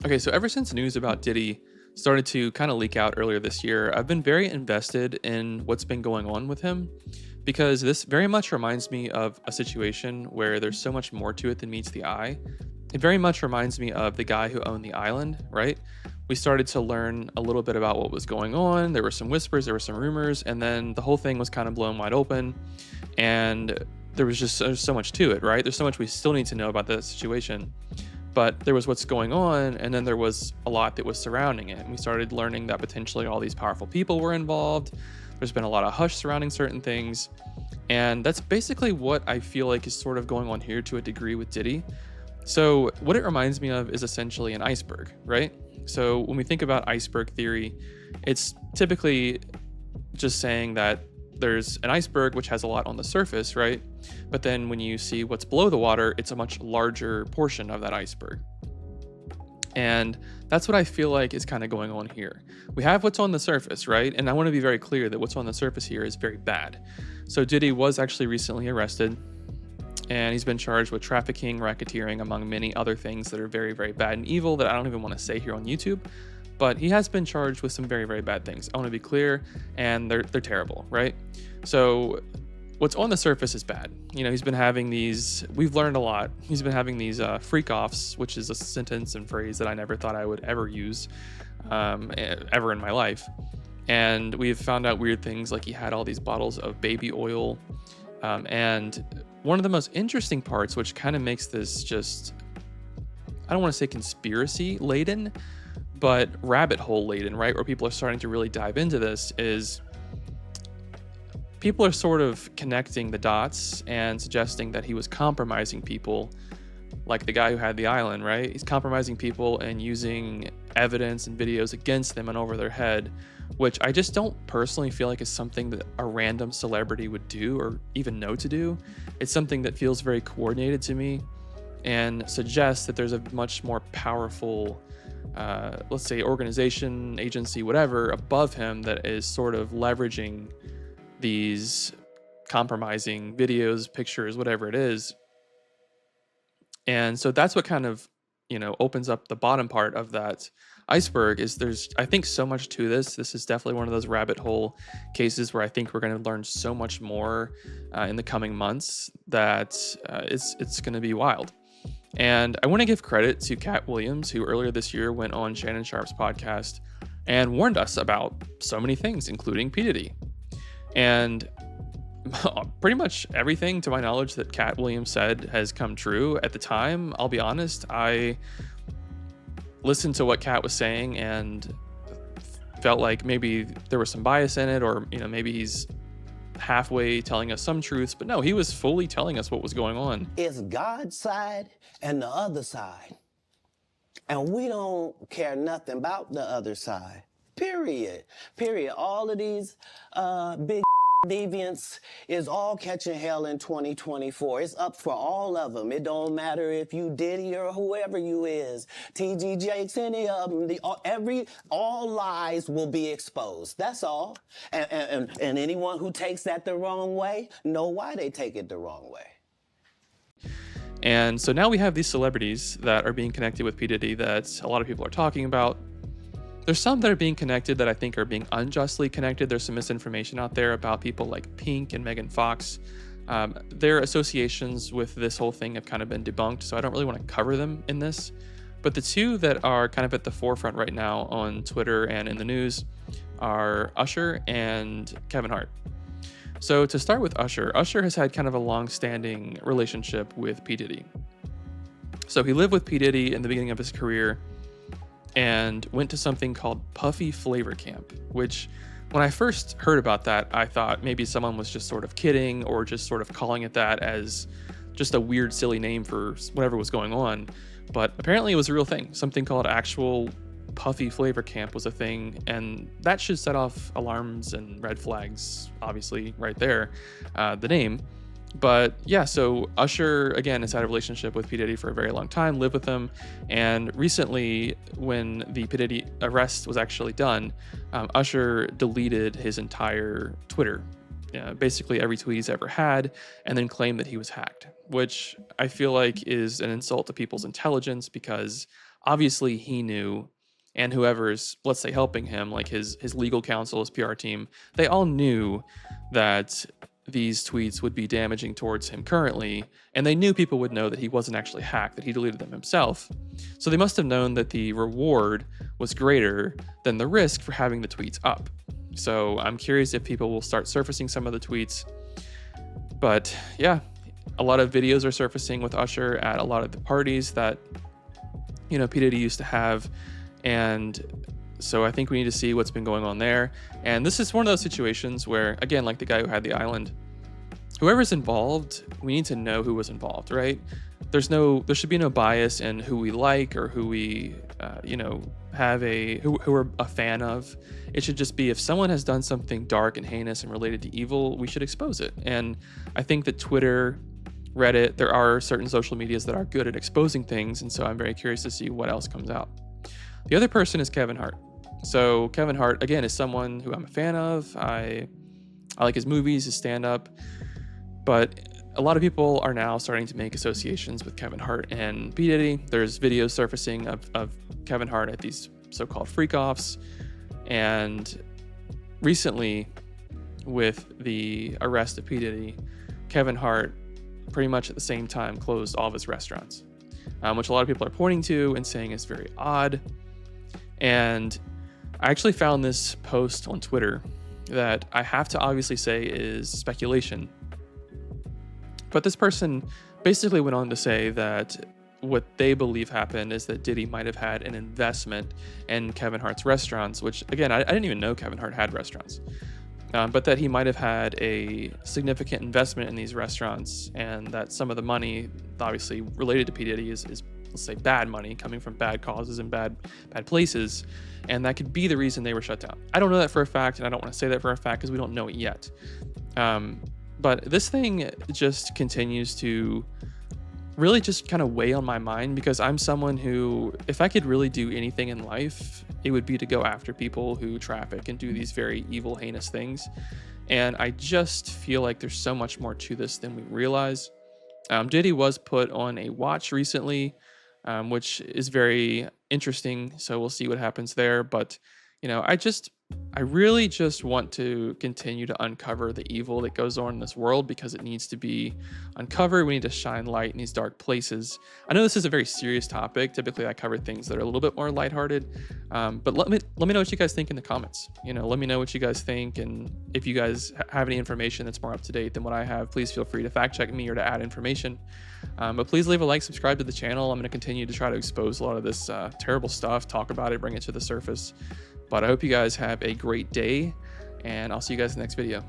Okay, so ever since news about Diddy started to kind of leak out earlier this year, I've been very invested in what's been going on with him because this very much reminds me of a situation where there's so much more to it than meets the eye. It very much reminds me of the guy who owned the island, right? We started to learn a little bit about what was going on. There were some whispers, there were some rumors, and then the whole thing was kind of blown wide open. And there was just so much to it, right? There's so much we still need to know about the situation, but there was what's going on, and then there was a lot that was surrounding it. And we started learning that potentially all these powerful people were involved. There's been a lot of hush surrounding certain things, and that's basically what I feel like is sort of going on here to a degree with Diddy. So what it reminds me of is essentially an iceberg, right? So when we think about iceberg theory, it's typically just saying that there's an iceberg which has a lot on the surface, right? But then when you see what's below the water, it's a much larger portion of that iceberg. And that's what I feel like is kind of going on here. We have what's on the surface, right? And I want to be very clear that what's on the surface here is very bad. So Diddy was actually recently arrested, and he's been charged with trafficking, racketeering, among many other things that are very, very bad and evil that I don't even want to say here on YouTube. But he has been charged with some very, very bad things. I want to be clear, and they're terrible, right? So what's on the surface is bad. You know, he's been having these, we've learned a lot. He's been having these freak offs, which is a sentence and phrase that I never thought I would ever use ever in my life. And we've found out weird things like he had all these bottles of baby oil. And one of the most interesting parts, which kind of makes this just, I don't want to say conspiracy laden, but rabbit hole laden, right? Where people are starting to really dive into this is people are sort of connecting the dots and suggesting that he was compromising people, like the guy who had the island, right? He's compromising people and using evidence and videos against them and over their head, which I just don't personally feel like is something that a random celebrity would do or even know to do. It's something that feels very coordinated to me and suggests that there's a much more powerful, let's say, organization, agency, whatever, above him that is sort of leveraging these compromising videos, pictures, whatever it is. And so that's what kind of, opens up the bottom part of that iceberg is there's, I think, so much to this. This is definitely one of those rabbit hole cases where I think we're going to learn so much more in the coming months that it's going to be wild. And I want to give credit to Cat Williams, who earlier this year went on Shannon Sharp's podcast and warned us about so many things, including P Diddy. And pretty much everything, to my knowledge, that Cat Williams said has come true. At the time, I'll be honest, I listened to what Cat was saying and felt like maybe there was some bias in it, or maybe he's halfway telling us some truths, but no, he was fully telling us what was going on. It's God's side and the other side. And we don't care nothing about the other side. Period. Period. All of these big deviants is all catching hell in 2024. It's up for all of them. It don't matter if you Diddy or whoever you is. TG Jakes, any of them. All lies will be exposed. That's all. And anyone who takes that the wrong way, know why they take it the wrong way. And so now we have these celebrities that are being connected with P. Diddy that a lot of people are talking about. There's some that are being connected that I think are being unjustly connected. There's some misinformation out there about people like Pink and Megan Fox. Their associations with this whole thing have kind of been debunked, so I don't really want to cover them in this. But the two that are kind of at the forefront right now on Twitter and in the news are Usher and Kevin Hart. So to start with Usher has had kind of a long-standing relationship with P. Diddy. So he lived with P. Diddy in the beginning of his career and went to something called Puffy Flavor Camp, which when I first heard about that, I thought maybe someone was just sort of kidding or just sort of calling it that as just a weird, silly name for whatever was going on. But apparently it was a real thing. Something called actual Puffy Flavor Camp was a thing, and that should set off alarms and red flags, obviously, right there, the name. But yeah, so Usher, again, has had a relationship with P. Diddy for a very long time, lived with him. And recently, when the P. Diddy arrest was actually done, Usher deleted his entire Twitter, basically every tweet he's ever had, and then claimed that he was hacked, which I feel like is an insult to people's intelligence because obviously he knew, and whoever's, let's say, helping him, like his legal counsel, his PR team, they all knew that these tweets would be damaging towards him currently, and they knew people would know that he wasn't actually hacked, that he deleted them himself. So they must have known that the reward was greater than the risk for having the tweets up. So I'm curious if people will start surfacing some of the tweets. But yeah, a lot of videos are surfacing with Usher at a lot of the parties that, P Diddy used to have. And so I think we need to see what's been going on there. And this is one of those situations where, again, like the guy who had the island, whoever's involved, we need to know who was involved, right? There should be no bias in who we like or who we, who we're a fan of. It should just be, if someone has done something dark and heinous and related to evil, we should expose it. And I think that Twitter, Reddit, there are certain social medias that are good at exposing things. And so I'm very curious to see what else comes out. The other person is Kevin Hart. So Kevin Hart, again, is someone who I'm a fan of. I like his movies, his stand-up. But a lot of people are now starting to make associations with Kevin Hart and P Diddy. There's videos surfacing of Kevin Hart at these so-called freak-offs. And recently, with the arrest of P Diddy, Kevin Hart pretty much at the same time closed all of his restaurants, which a lot of people are pointing to and saying is very odd. And I actually found this post on Twitter that I have to obviously say is speculation. But this person basically went on to say that what they believe happened is that Diddy might have had an investment in Kevin Hart's restaurants, which, again, I didn't even know Kevin Hart had restaurants. But that he might have had a significant investment in these restaurants, and that some of the money, obviously related to P Diddy, is let's say bad money coming from bad causes and bad places, and that could be the reason they were shut down. I don't know that for a fact, and I don't want to say that for a fact because we don't know it yet. But this thing just continues to really just kind of weigh on my mind, because I'm someone who, if I could really do anything in life, it would be to go after people who traffic and do these very evil, heinous things. And I just feel like there's so much more to this than we realize. Diddy was put on a watch recently, which is very interesting. So we'll see what happens there. But, I really just want to continue to uncover the evil that goes on in this world, because it needs to be uncovered. We need to shine light in these dark places. I know this is a very serious topic. Typically, I cover things that are a little bit more lighthearted. But let me know what you guys think in the comments. Let me know what you guys think, and if you guys have any information that's more up to date than what I have, please feel free to fact check me or to add information. But please leave a like, subscribe to the channel. I'm going to continue to try to expose a lot of this terrible stuff, talk about it, bring it to the surface. But I hope you guys have a great day, and I'll see you guys in the next video.